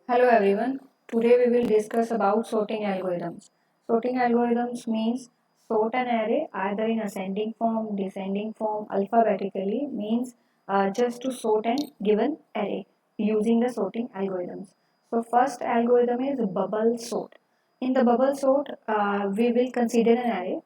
Hello everyone. Today we will discuss about sorting algorithms. Sorting algorithms means sort an array either in ascending form, descending form, alphabetically means just to sort an given array using the sorting algorithms. So first algorithm is bubble sort. In the bubble sort, we will consider an array,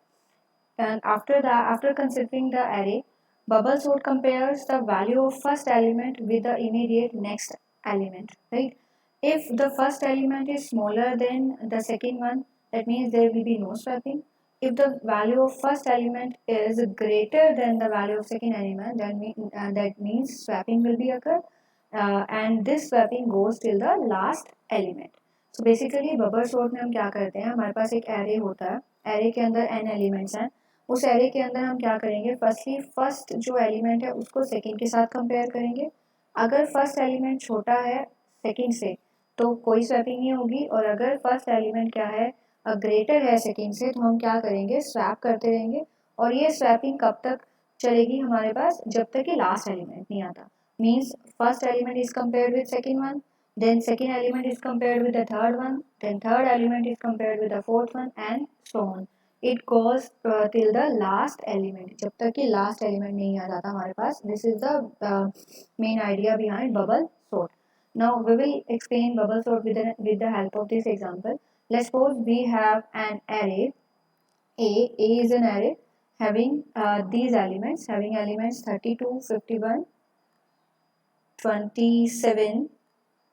and after considering the array, bubble sort compares the value of first element with the immediate next element, right? If the first element is smaller than the second one, that means there will be no swapping. If the value of first element is greater than the value of second element, then that means swapping will be occur, and this swapping goes till the last element. So basically bubble sort में हम क्या करते हैं, हमारे पास एक array होता है, array के अंदर n एलिमेंट्स हैं, उस एरे के अंदर हम क्या करेंगे, फर्स्टली फर्स्ट जो एलिमेंट है उसको सेकंड के साथ कंपेयर करेंगे. अगर फर्स्ट एलिमेंट छोटा है सेकंड से तो कोई स्वैपिंग नहीं होगी, और अगर फर्स्ट एलिमेंट क्या है ग्रेटर है सेकंड से तो हम क्या करेंगे, स्वैप करते रहेंगे. और ये स्वैपिंग कब तक चलेगी हमारे पास, जब तक कि लास्ट एलिमेंट नहीं आता. Means first element is compared with second one, then second element is compared with the third one, then third element is compared with the fourth one, and so on. It goes till the last element, जब तक कि last element नहीं आ जाता हमारे पास. This is the main idea behind bubble sort. Now we will explain bubble sort with the help of this example. Let's suppose we have an array A. A is an array having these elements, having elements 32, 51, 27,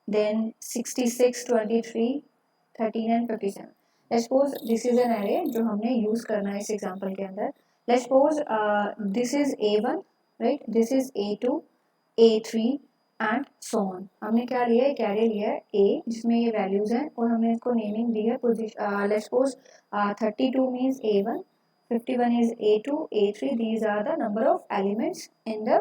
then 66, 23, 13 and 57. Let's suppose this is an array जो हमने use करना है इस example के अंदर. Let's suppose this is A1, right? This is A2, A3 and so on. हमने क्या लिया है, एक array लिया है A जिसमें ये values हैं और हमने इसको naming दी है position. Let's suppose 32 means A1, 51 is A2, A3. These are the number of elements in the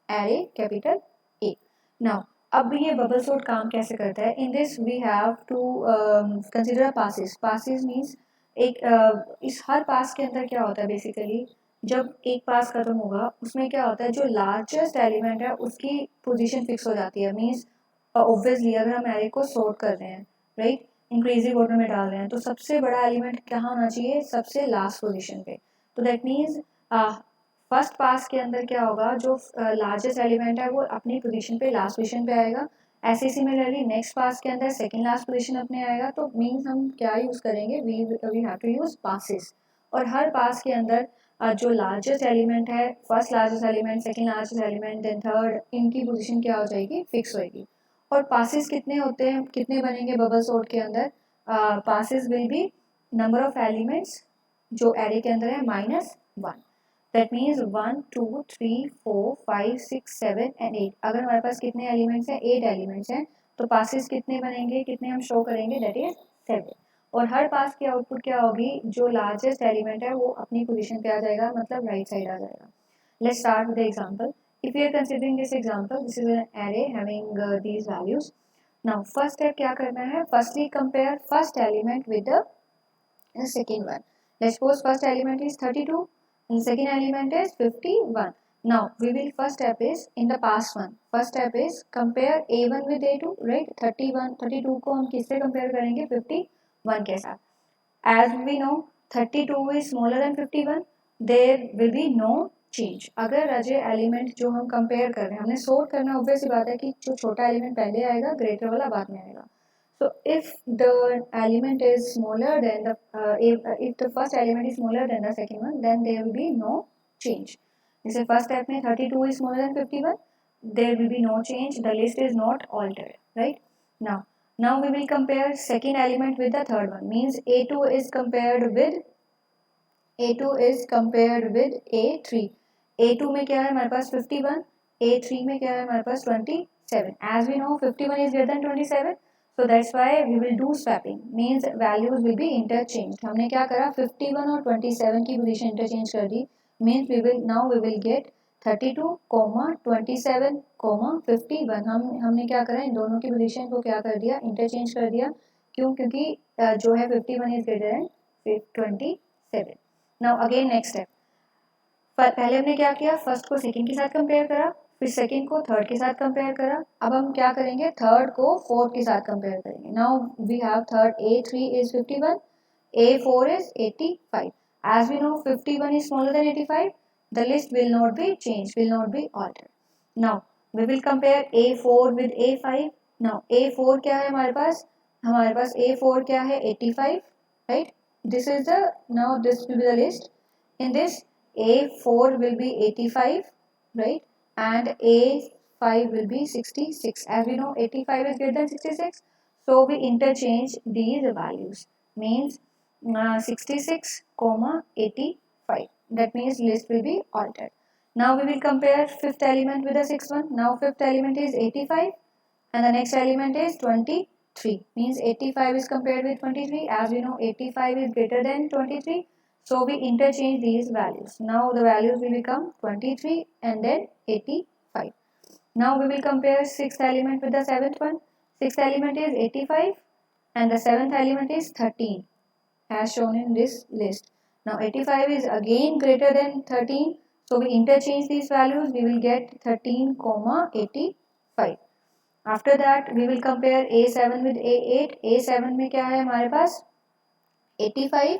array capital A. Now अब ये बबल सॉर्ट काम कैसे करता है, in this we have to consider passes. Passes means एक इस हर pass के अंदर क्या होता है, बेसिकली जब एक पास खत्म होगा उसमें क्या होता है, जो लार्जेस्ट एलिमेंट है उसकी पोजीशन फिक्स हो जाती है. मीन्स ऑब्वियसली अगर हम एरे को सॉर्ट कर रहे हैं, राइट, इंक्रीजिंग ऑर्डर में डाल रहे हैं, तो सबसे बड़ा एलिमेंट कहाँ होना चाहिए, सबसे लास्ट पोजीशन पे. तो दैट मीन्स फर्स्ट पास के अंदर क्या होगा, जो लार्जेस्ट एलिमेंट है वो अपनी पोजीशन पे लास्ट पोजीशन पे आएगा. ऐसे सिमिलरली नेक्स्ट पास के अंदर सेकंड लास्ट पोजीशन अपने आएगा. तो मीन्स हम क्या यूज़ करेंगे, we have to use passes. और हर पास के अंदर जो लार्जेस्ट एलिमेंट है, first largest element, second largest element, then third, इनकी पोजीशन क्या हो जाएगी, फिक्स होएगी. और पासेस कितने होते हैं, कितने बनेंगे बबल सॉर्ट के अंदर, passes will be number of elements जो एरे के अंदर है -1. That means 1, 2, 3, 4, 5, 6, 7 and 8. अगर हमारे पास कितने एलिमेंट्स हैं, 8 एलिमेंट्स हैं, तो पासेस कितने बनेंगे, कितने हम शो करेंगे, दैट इज 7. और हर पास की आउटपुट क्या होगी, जो लार्जेस्ट एलिमेंट है वो अपनी पोजीशन पे आ जाएगा, मतलब राइट साइड आ जाएगा. Let's start with the example. If you are considering this example, this is an array having these values. Now first step क्या करना है, firstly compare first element with the second one. Let's suppose first element is 32 and second element is 51. Now we will first step is in the past one. First step is compare A1 with A2, right? 31, 32 को हम किससे compare करेंगे, 51 के साथ. As we know 32 is smaller than 51, there will be no change. अगर Ajay element जो हम compare कर रहे हैं, हमने सोर्ट करना, ऑब्वियस सी बात है कि जो छोटा एलिमेंट पहले आएगा, ग्रेटर वाला बाद में आएगा. So if the element is smaller than the if the first element is smaller than the second one, then there will be no change. जैसे first step में 32 is smaller than 51, there will be no change. The list is not altered, right? Now we will compare second element with the third one. Means A2 is compared with A3. A2 में क्या है हमारे पास 51, A3 में क्या है हमारे पास 27. As we know 51 is greater than 27, so that's why we will do swapping. Means values will be interchanged. हमने क्या करा, 51 और 27 की पोजीशन इंटरचेंज कर दी. Means we will get 32, 27, 51. हमने क्या करा, इन दोनों की पोजीशन को क्या कर दिया, इंटरचेंज कर दिया. क्यों, क्योंकि जो है 51 is greater than 27. Now again next step, पहले हमने क्या किया, फर्स्ट को सेकंड के साथ कंपेयर करा, फिर सेकंड को थर्ड के साथ कंपेयर करा। अब हम क्या करेंगे, थर्ड को फोर्थ के साथ कंपेयर करेंगे। Now we have third A3 is 51, A4 is 85. As we know 51 is smaller than 85, the list will not be changed, will not be altered. Now we will compare A4 with A5. Now A4 क्या है हमारे पास, A4 क्या है 85, right? This is the, now this will be the list. In this A4 will be 85, right? And A5 will be 66. As we know 85 is greater than 66, so we interchange these values. Means 66, 85. That means list will be altered. Now we will compare fifth element with the sixth one. Now fifth element is 85 and the next element is 23. Means 85 is compared with 23. As we know 85 is greater than 23. So we interchange these values. Now the values will become 23 and then 85. Now we will compare sixth element with the seventh one. Sixth element is 85 and the seventh element is 13 as shown in this list. Now 85 is again greater than 13. So we interchange these values. We will get 13, 85. After that we will compare A7 with A8. A7 में क्या है हमारे पास 85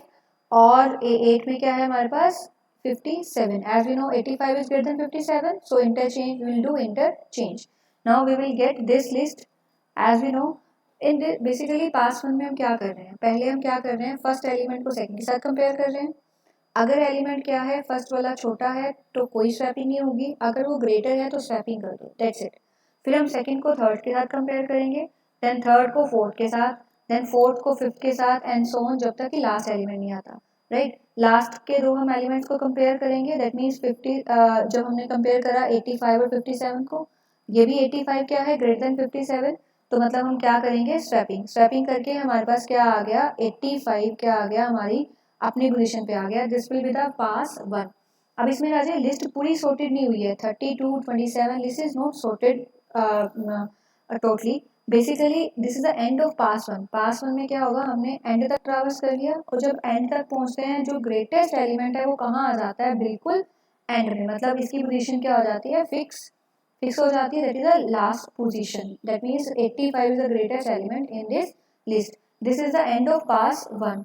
और A8 में क्या है हमारे पास 57. As we know 85 is greater than 57, so interchange, we will do interchange. Now we will get this list. As we know in this, basically pass one में हम क्या कर रहे हैं, पहले हम क्या कर रहे हैं, फर्स्ट एलिमेंट को सेकंड के साथ कंपेयर कर रहे हैं। अगर एलिमेंट क्या है फर्स्ट वाला छोटा है तो कोई स्वैपिंग नहीं होगी, अगर वो ग्रेटर है तो स्वैपिंग कर दो, दैट्स इट। फिर हम सेकंड को थर्ड के साथ कंपेयर करेंगे, देन थर्ड को फोर्थ के साथ, देन फोर्थ को फिफ्थ के साथ एंड सो ऑन, जब तक कि लास्ट एलिमेंट नहीं आता, राइट। लास्ट के दो हम एलिमेंट्स को कंपेयर करेंगे, दैट मीन्स 50, जब हमने कंपेयर करा 85 और 57 को, ये भी 85 क्या है ग्रेटर देन 57, तो मतलब हम क्या करेंगे स्वैपिंग, स्वैपिंग करके हमारे पास क्या आ गया 85 क्या आ गया हमारी अपनी पोजीशन पे आ गया। This will be the pass one. अब इसमें राजे लिस्ट पूरी सॉर्टेड नहीं हुई है, 32, 27 list is not sorted totally. Basically this is the end of pass one. Pass one में क्या होगा, हमने एंड तक ट्रैवर्स कर लिया और जब एंड तक पहुंचते हैं जो ग्रेटेस्ट एलिमेंट है वो कहाँ आ जाता है, बिल्कुल एंड में, मतलब इसकी पोजीशन क्या हो जाती है फिक्स हो जाती है, that is the last position. That means 85 is the greatest element in this list. This is the end of pass one.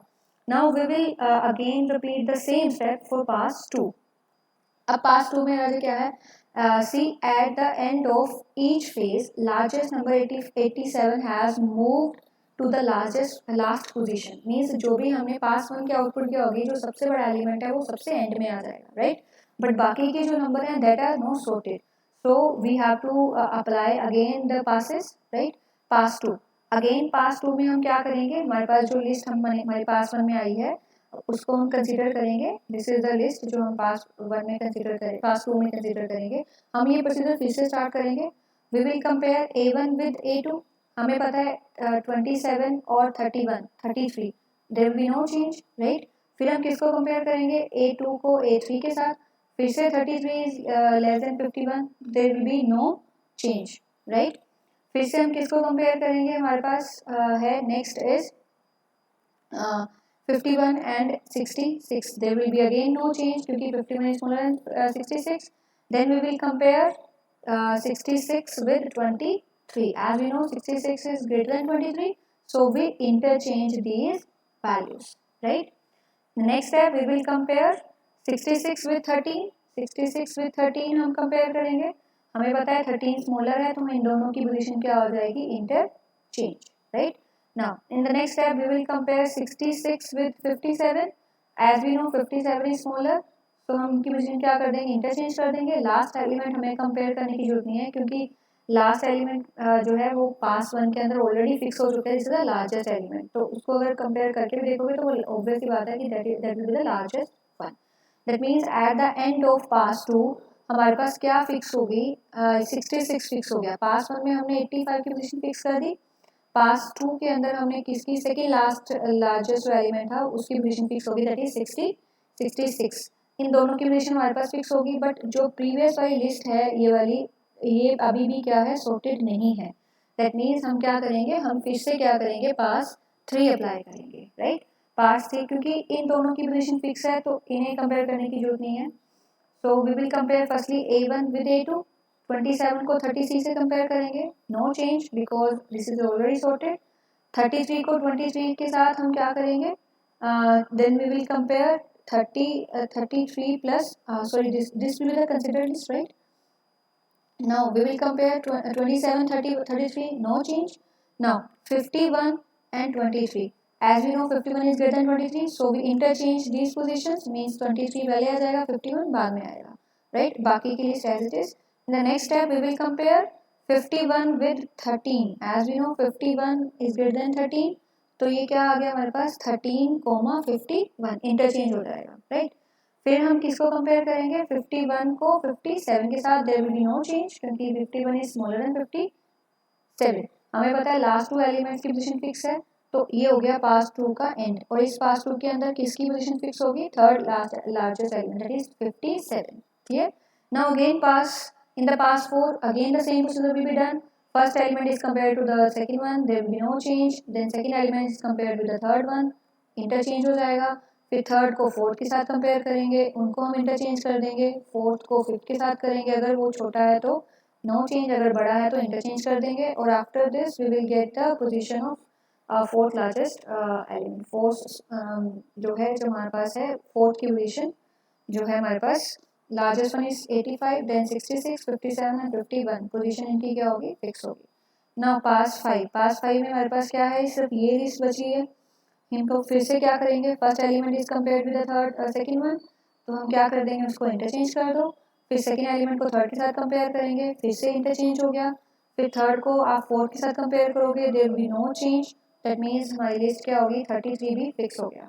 Now we will again repeat the same step for pass 2. अब pass 2 में राजा क्या है, see at the end of each phase largest number 87 has moved to the last position. Means जो भी हमने pass 1 के output किया होगी, जो सबसे बड़ा एलिमेंट है वो सबसे एंड में आ जाएगा, राइट। बट बाकी के जो नंबर हैं that are not sorted, so we have to apply again the passes, right. pass 2 again पास 2 में हम क्या करेंगे, हमारे पास जो लिस्ट हमारे पास 1 में आई है उसको हम कंसीडर करेंगे। दिस इज द लिस्ट जो हम पास 1 में कंसीडर करें, पास 2 में कंसीडर करेंगे। हम ये प्रोसीजर फिर से स्टार्ट करेंगे। We will compare A1 with A2। हमें पता है 27 और 31, 33 there will be no change, right. फिर हम किसको कंपेयर करेंगे, A2 को A3 के साथ, फिर से 33 is less than 51, there will be no change, right. फिर से हम किसको कंपेयर करेंगे, हमारे पास है next is 51 and 66, there will be again no change क्योंकि 51 is smaller than 66। Then we will compare 66 with 23। As we know 66 is greater than 23, so we interchange these values, right. Next step we will compare 66 with 13। 66 with 13 हम compare करेंगे, हमें पता है 13 smaller है तो इन दोनों की पोजीशन क्या हो जाएगी, interchange, right. Now in the next step we will compare 66 with 57। As we know 57 is smaller, तो हम उनकी पोजीशन क्या कर देंगे, इंटरचेंज कर देंगे। लास्ट एलिमेंट हमें कंपेयर करने की जरूरत नहीं है क्योंकि लास्ट एलिमेंट जो है वो पास 1 के अंदर ऑलरेडी फिक्स हो चुका है, this is the largest element, तो उसको अगर कंपेयर करके भी देखोगे तो ऑब्वियस सी बात है कि that will be the largest one. That means at the end of pass 2 हमारे पास क्या फिक्स हो गई, 66 फिक्स हो गया। पास 1 में हमने 85 की पोजीशन फिक्स कर दी, पास 2 के अंदर हमने किसकी सेकेंड लार्जेस्ट जो एलिमेंट था उसकी पोजीशन फिक्स होगी, दैट इज 66। इन दोनों की पोजीशन हमारे पास फिक्स होगी, बट जो प्रीवियस वाली लिस्ट है ये वाली, ये अभी भी क्या है, सॉर्टेड नहीं है। दैट मीन्स हम क्या करेंगे, हम फिर से क्या करेंगे, पास 3 अप्लाई करेंगे, राइट। पास 3 क्योंकि इन दोनों की पोजीशन फिक्स है तो इन्हें कंपेयर करने की जरूरत नहीं है। So we will compare firstly A1 with A2, 27 को 33 से कंपेयर करेंगे, no change because this is already sorted. 33 को 23 के साथ हम क्या करेंगे, then we will compare 33 plus sorry, this will be the considered list, right? Now we will compare 27, 30, 33, no change. Now 51 and 23, as we know 51 is greater than 23, so we interchange these positions, means 23 पहले आ जाएगा, 51 बाद में आएगा, right? बाकी की list as it is. In the next step we will compare 51 with 13, as we know 51 is greater than 13, तो ये क्या आ गया हमारे पास 13, 51 इंटरचेंज हो जाएगा, राइट? फिर हम किसको कंपेयर करेंगे, 51 को 57 के साथ, there will be no change क्योंकि 51 इज स्मॉलर देन 57। हमें पता है लास्ट टू एलिमेंट्स की पोजीशन फिक्स है, तो ये हो गया पास टू का एंड, और इस पास टू के अंदर किसकी पोजीशन फिक्स होगी, third largest element, that is 57। Clear? Now again pass in the pass 4, again the same procedure will be done. First element is compared to the second one, there will be no change, then second element is compared with the third one, interchange हो जाएगा। फिर third को fourth के साथ compare करेंगे, उनको हम interchange कर देंगे, फोर्थ को फिफ्थ के साथ करेंगे, अगर वो छोटा है तो नो चेंज, अगर बड़ा है तो इंटरचेंज कर देंगे, और after this we will get the position of fourth largest element. Fourth जो है, जो हमारे पास है फोर्थ की पोजीशन जो है हमारे पास, largest one is 85, then 66, 57 and 51, position इनकी क्या होगी, फिक्स होगी। नाउ पास 5, पास 5 में हमारे पास क्या है, सिर्फ ये लिस्ट बची है। इनको फिर से क्या करेंगे, first element is compared with the third second one, तो हम क्या कर देंगे, उसको इंटरचेंज कर दो। फिर सेकंड एलिमेंट को थर्ड के साथ कंपेयर करेंगे, फिर से इंटरचेंज हो गया। फिर थर्ड को आप फोर्थ के साथ कंपेयर करोगे, there will be no change, that means हमारी लिस्ट क्या होगी, 33 भी फिक्स हो गया।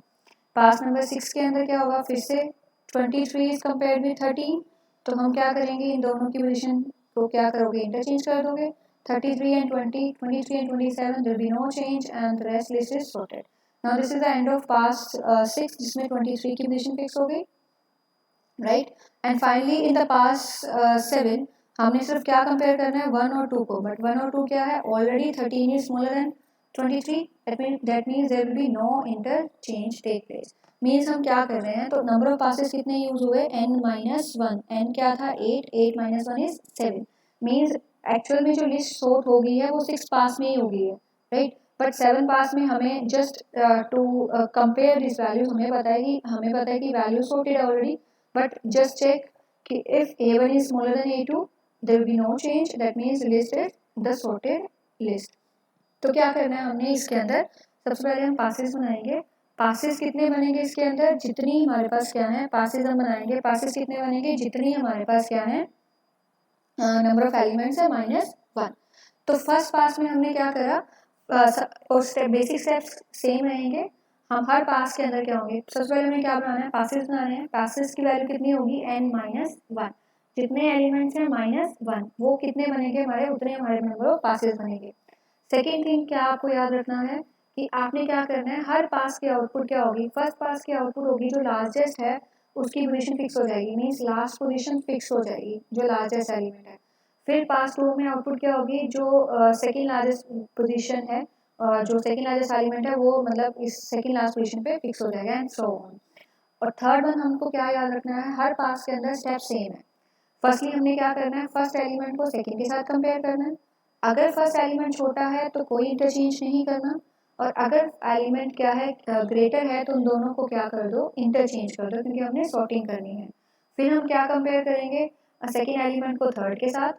पास नंबर 6 के अंदर क्या होगा, फिर से 23 इज कंपेयर्ड विद 13, तो हम क्या करेंगे, इन दोनों की पोजीशन को क्या करोगे, इंटरचेंज कर दोगे। 33 and 20, 23 and 27, there will be no change and the rest list is sorted. Now this is the end of pass 6 जिसमें 23 की पोजीशन फिक्स हो गई, right? And finally in the pass 7 हमने सिर्फ क्या कंपेयर करना है, 1 और 2 को, बट 1 और 2 क्या है, already 13 is smaller than 23, that means there will be no interchange take place. Means हम क्या कर रहे हैं, तो नंबर ऑफ पासेस कितने यूज हुए, n-1, n क्या था 8, 8 - 1 इज 7, मीन्स एक्चुअल में जो लिस्ट सॉर्ट हो गई है वो 6 पास में ही हो गई है, राइट? बट 7 पास में हमें just to compare this values, हमें पता है कि value sorted already, but just check कि if a1 is smaller than a2 there will be no change, that means list is the sorted list। तो क्या करना है हमने इसके अंदर, सबसे पहले हम पासेस बनाएंगे। पासेस कितने बनेंगे इसके अंदर, जितनी हमारे पास क्या है पासेस हम बनाएंगे, पासेस कितने बनेंगे, जितनी हमारे पास क्या है नंबर ऑफ एलिमेंट्स है -1। तो फर्स्ट पास में हमने क्या करा, और स्टेप बेसिक स्टेप्स सेम रहेंगे। हम हर पास के अंदर क्या होंगे, सबसे पहले हमें क्या बनाना है, पासेस बनाने हैं। पासेस की वैल्यू कितनी होगी, n-1, जितने एलिमेंट्स हैं -1 वो कितने बनेंगे हमारे, उतने हमारे नंबर ऑफ पासेस बनेंगे। सेकेंड थिंग क्या आपको याद रखना है कि आपने क्या करना है, हर पास की आउटपुट क्या होगी, फर्स्ट पास की आउटपुट होगी जो लार्जेस्ट है उसकी पोजीशन फिक्स हो जाएगी, मीन्स लास्ट पोजीशन फिक्स हो जाएगी जो लार्जेस्ट एलिमेंट है। फिर पास 2 में आउटपुट क्या होगी, जो सेकेंड लार्जेस्ट पोजीशन है, जो सेकेंड लार्जेस्ट एलिमेंट है वो मतलब इस सेकेंड लास्ट पोजीशन पे फिक्स हो जाएगा, एंड सो ऑन। और थर्ड वन हमको क्या याद रखना है, हर पास के अंदर स्टेप सेम है। फर्स्टली हमने क्या करना है, फर्स्ट एलिमेंट को सेकेंड के साथ कंपेयर करना है। अगर फर्स्ट एलिमेंट छोटा है तो कोई इंटरचेंज नहीं करना, और अगर एलिमेंट क्या है ग्रेटर है तो उन दोनों को क्या कर दो, इंटरचेंज कर दो, क्योंकि हमने सॉर्टिंग करनी है। फिर हम क्या कंपेयर करेंगे, सेकेंड एलिमेंट को थर्ड के साथ,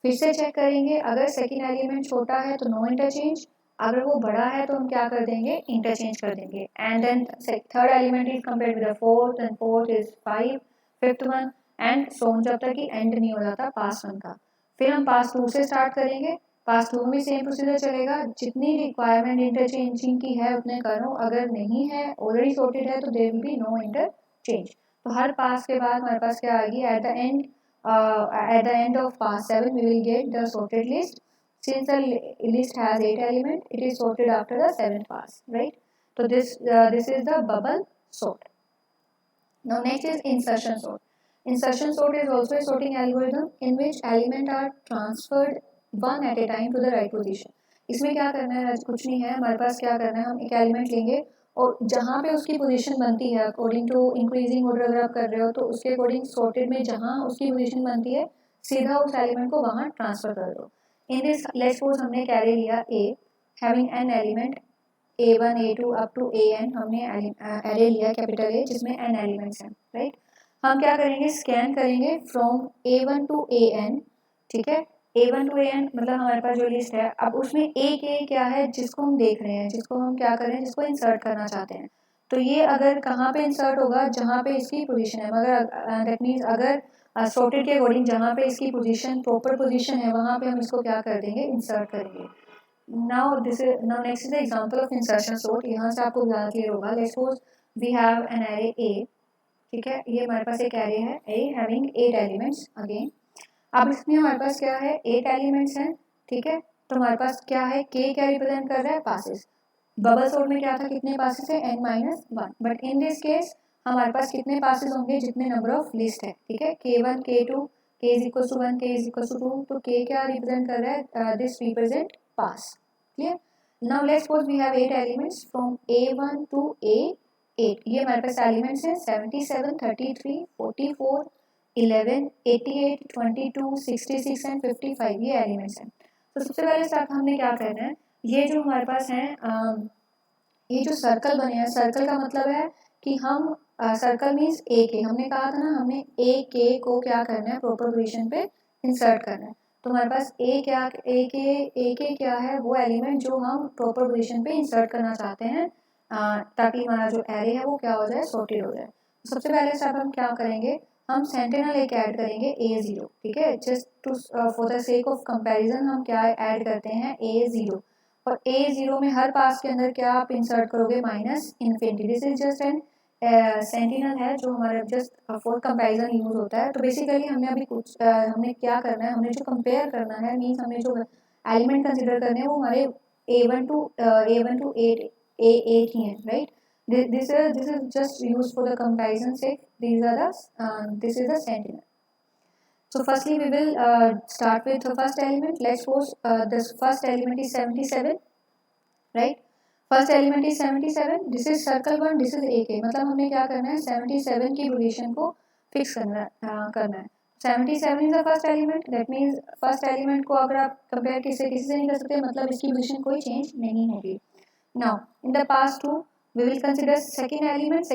फिर से चेक करेंगे, अगर सेकेंड एलिमेंट छोटा है तो नो इंटरचेंज, अगर वो बड़ा है तो हम क्या कर देंगे, इंटरचेंज कर देंगे। And then third element is compared with the fourth, and fourth is 5, fifth one, and so on, जब तक कि एंड नहीं हो जाता पास 1 का। फिर हम पास 2 से स्टार्ट करेंगे। पास 2 में सेम प्रोसीजर चलेगा, जितनी रिक्वायरमेंट इंटरचेंजिंग की है उतने करो, अगर नहीं है ऑलरेडी सॉर्टेड है तो there will be no interchange. तो हर पास के बाद हमारे पास क्या आएगी, at the end of pass 7 we will get the sorted list. Since the list has 8 elements, it is sorted after the 7th pass, right? So this is the bubble sort. Now next is insertion sort. Insertion sort is also a sorting algorithm in which elements are transferred one at a time to the right position. इसमें क्या करना है, कुछ नहीं है, हमारे पास क्या करना है, हम एक एलिमेंट लेंगे और जहाँ पे उसकी पोजीशन बनती है अकॉर्डिंग टू इंक्रीजिंग ऑर्डर अगर आप कर रहे हो तो उसके अकॉर्डिंग सॉर्टेड में जहाँ उसकी पोजीशन बनती है सीधा उस एलिमेंट को वहाँ ट्रांसफर कर दो। इन दिस लेट्स सपोज हमने एक एरे लिया A having n element a1 a2 up to an, हमने एरे लिया कैपिटल ए जिसमें n एलिमेंट्स हैं, राइट। हम क्या करेंगे, स्कैन करेंगे फ्रॉम a1 टू an, ठीक है। a1 टू an मतलब हमारे पास जो लिस्ट है, अब उसमें एक ए क्या है जिसको हम देख रहे हैं, जिसको हम क्या कर रहे हैं, जिसको इंसर्ट करना चाहते हैं। तो ये अगर कहाँ पे इंसर्ट होगा, जहाँ पे इसकी पोजीशन है, मगर दैट मीन्स अगर सॉर्टेड के अकॉर्डिंग जहाँ पे इसकी पोजीशन प्रॉपर पोजीशन है वहाँ पे हम इसको क्या कर देंगे, इंसर्ट करेंगे। Now next is the example of insertion sort. यहाँ से आपको ज़्यादा क्लियर होगा। Let's suppose we have an array A, ठीक है। ये हमारे पास एक एरे है ए हैविंग 8 एलिमेंट्स अगेन। अब इसमें हमारे पास क्या है, 8 एलिमेंट्स हैं, ठीक है। तो हमारे पास क्या है, के क्या रिप्रेजेंट कर रहा है, पासेस। बबल सॉर्ट में क्या था, कितने पासेस है, n-1, but in this case हमारे पास कितने पासेस होंगे, जितने नंबर ऑफ लिस्ट है, ठीक है। k1 k2 k is equal to 1 k is equal to 2, तो k क्या रिप्रेजेंट कर रहा है, this represent pass, clear. Now let's suppose we have 8 elements from a1 to a8। ये हमारे पास एलिमेंट्स हैं 77 33 44 11 88 22 66 एंड 55, ये एलिमेंट्स हैं। तो सबसे पहले स्टार्ट हमने क्या करना है, ये जो हमारे पास है ये जो सर्कल बने हैं, सर्कल का मतलब है कि हम सर्कल मीन्स ए के, हमने कहा था ना, हमने ए के को क्या करना है, प्रॉपर पोजीशन पे इंसर्ट करना है। तो हमारे पास ए के क्या है, वो एलिमेंट जो हम प्रॉपर पोजीशन पे इंसर्ट करना चाहते हैं, ताकि हमारा जो एरे है वो क्या हो जाए, सॉर्टेड हो जाए। तो सबसे पहले स्टेप हम क्या करेंगे, हम सेंटिनल एक ऐड करेंगे a0, ठीक है। Just to for the sake of comparison हम क्या ऐड करते हैं, a0। और a0 में हर पास के अंदर क्या आप इंसर्ट करोगे, minus infinity. This is just an sentinel है जो हमारा जस्ट फॉर कंपैरिजन यूज होता है। तो बेसिकली हमने अभी कुछ हमने क्या करना है, हमने जो कंपेयर करना है, मीन्स हमने जो एलिमेंट कंसिडर करने हैं वो हमारे a1 टू a8 ही हैं, right. this is just used for the comparison sake. These are the this is the sentinel. So firstly we will start with the first element. Let's suppose this first element is 77, right. First element is 77. This is circle 1, this is AK। मतलब हमने क्या करना है, 77 की position को fix करना है। 77 is the first element, that means first element को अगर आप कंपेयर किसी से नहीं कर सकते, मतलब इसकी पोजीशन कोई चेंज नहीं होगी। Now in the past two we will consider second element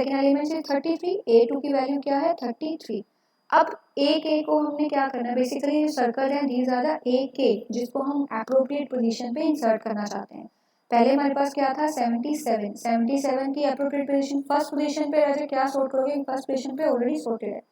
is 33, a2 की वैल्यू क्या है, 33। अब एक ए को हमने क्या करना है, बेसिकली सर्कल है दीज आर द एक के, जिसको हम एप्रोप्रिएट पोजीशन पे इंसर्ट करना चाहते हैं। पहले हमारे पास क्या था, 77 की एप्रोप्रिएट पोजीशन, फर्स्ट पोजीशन पे वैसे क्या सॉर्ट करोगे, फर्स्ट पोजीशन पे ऑलरेडी सॉर्टेड है।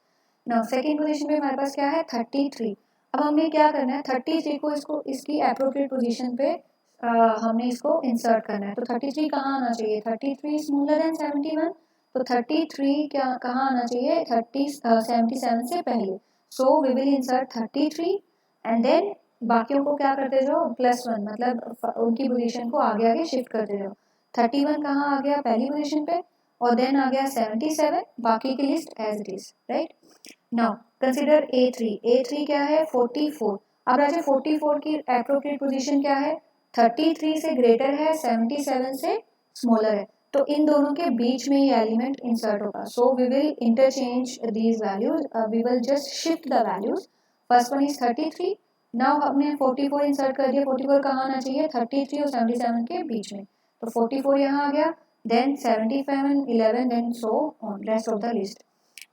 नाउ सेकंड पोजीशन पे हमारे पास क्या है, 33। अब हमें क्या करना है, 33 को इसको इसकी एप्रोप्रिएट पोजीशन पे हमने इसको इंसर्ट करना है। तो 33 कहाँ आना चाहिए, 33 स्मॉलर देन 71। तो 33 क्या कहाँ आना चाहिए, 77 से पहले। So we will insert 33 and then बाकियों को क्या करते जाओ, +1, मतलब उनकी पोजीशन को आगे आगे शिफ्ट करते जाओ। 31 कहाँ आ गया, पहली पोजीशन पे, और देन आ गया 77, बाकी की list as it is, right. Now consider a3 क्या है, 44। अब राजा 44 की एप्रोप्रिएट पोजीशन क्या है, 33 से ग्रेटर है, 77 से स्मॉलर है। तो इन दोनों के बीच में ये एलिमेंट इंसर्ट होगा। So we will interchange these values, we will just shift the values. First one is 33। Now हमने 44 इंसर्ट कर दिया। 44 कहाँ आना चाहिए, 33 और 77 के बीच में। तो 44 यहाँ आ गया, then 77 11 then so on rest of the list.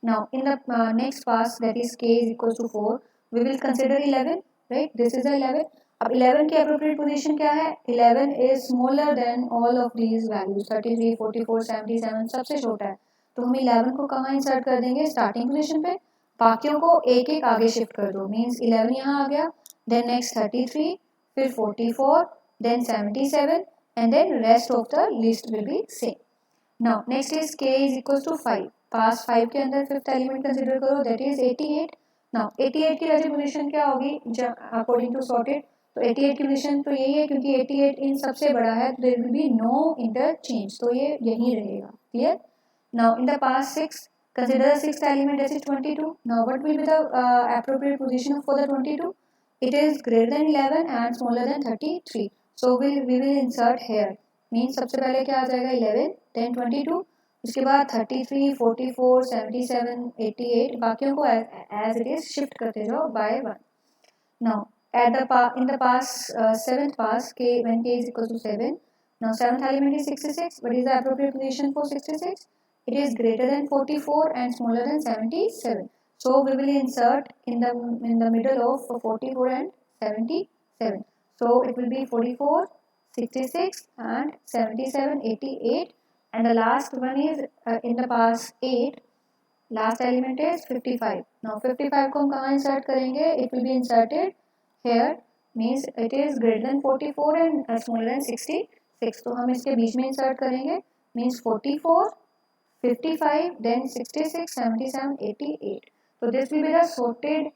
Now in the next pass, that is k is equals to 4, we will consider 11, right. This is 11. अब 11 की appropriate position क्या है, 11 is smaller than all of these values, 33 44 77 सबसे छोटा है। तो हम 11 को कहाँ इंसर्ट कर देंगे, स्टार्टिंग पोजीशन पे। बाकियों को एक एक आगे शिफ्ट कर दो, मीन्स 11 यहाँ आ गया, देन नेक्स्ट 33, फिर 44, then 77 and then rest of the list will be same. Now next is k is equals to 5। Pass 5 के अंदर फिफ्थ एलिमेंट कंसीडर करो, दैट इज 88। नाउ 88 की वैल्यू पोजीशन क्या होगी अकॉर्डिंग टू सॉर्टेड। तो 88 की पोजीशन तो यही है, क्योंकि 88 इन सबसे बड़ा है, तो there will be no interchange, तो ये यही रहेगा, clear. Now in the pass 6 consider the sixth element, that is 22। Now what will be the appropriate position for the 22, it is greater than 11 and smaller than 33। So we will insert here, means सबसे पहले क्या आ जाएगा, 11 then 22, उसके बाद 33 44 77 88, बाकियों को as it is shift करते जाओ bye 1। now in the pass seventh pass k when k is equal to 7, now seventh element is 66. What is the appropriate position for 66? It is greater than 44 and smaller than 77. So we will insert in the middle of 44 and 77. So it will be 44, 66 and 77, 88, and the last one is in the pass 8. Last element is 55. Now 55 को हम कहाँ insert करेंगे? It will be inserted here, means it is greater than 44 and smaller than 66. तो हम इसके बीच में insert करेंगे, means 44, 55, then 66, 77, 88. So this will be the sorted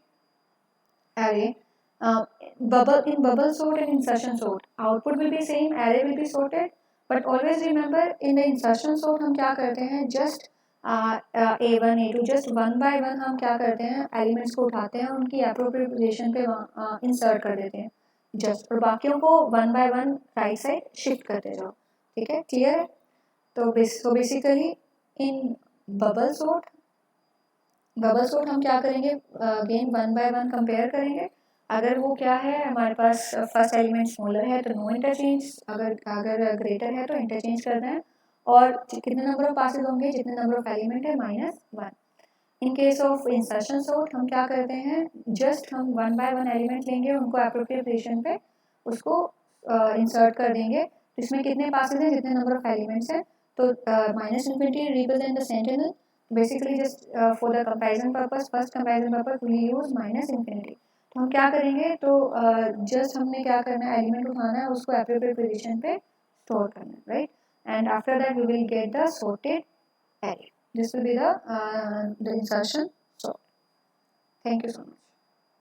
array. In bubble sort and insertion sort, output will be same, array will be sorted, but always remember in the insertion sort हम क्या करते हैं, just A1 A2 just one by one हम क्या करते हैं, elements को उठाते हैं, उनकी अप्रोप्रिएट पोजीशन पे इंसर्ट कर देते हैं जस्ट, और बाकियों को one by one right side shift करते जाओ. ठीक है, क्लियर है? तो बेसिकली इन बबल सोर्ट हम क्या करेंगे, again one by one compare करेंगे. अगर वो क्या है, हमारे पास फर्स्ट एलिमेंट स्मॉलर है तो नो इंटरचेंज, अगर ग्रेटर है तो इंटरचेंज करना है, और कितने नंबर ऑफ पासेज होंगे, जितने नंबर ऑफ एलिमेंट है -1. In case of insertion sort हम क्या करते हैं, जस्ट हम वन बाय वन एलिमेंट लेंगे, उनको अप्रोप्रिएट पोजीशन पे उसको इंसर्ट कर देंगे. इसमें कितने पासेज हैं, जितने नंबर ऑफ एलिमेंट्स हैं. तो -infinity represent the sentinel. Basically just for the comparison purpose, first comparison purpose we use -infinity. तो हम क्या करेंगे, तो जस्ट हमने क्या करना है, एलिमेंट उठाना है, उसको अप्रोप्रिएट पोजीशन पे स्टोर करना है, right. And after that we will get the sorted array. This will be the insertion sort. Thank you so much.